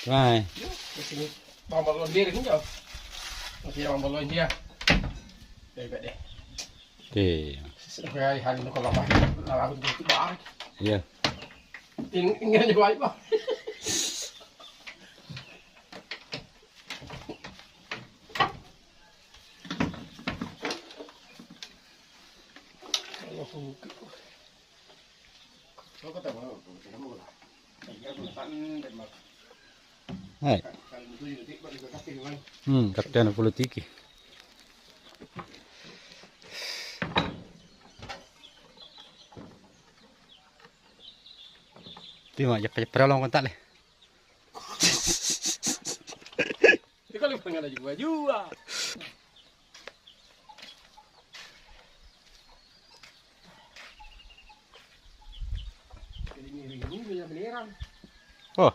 Vai. Di sini bang balon dia kan jauh. Masih bang balon dia. Deh. Oke. Sampai hari ini kalau lama aku itu baik. Iya. Ingin aja baik bang. Kau kata mana? Kamu lah. Hai. Kapten politiki. Timo, ya perolong kontak leh. Ini kalau pengen aja gua juga. Ini banyak beneran. Oh.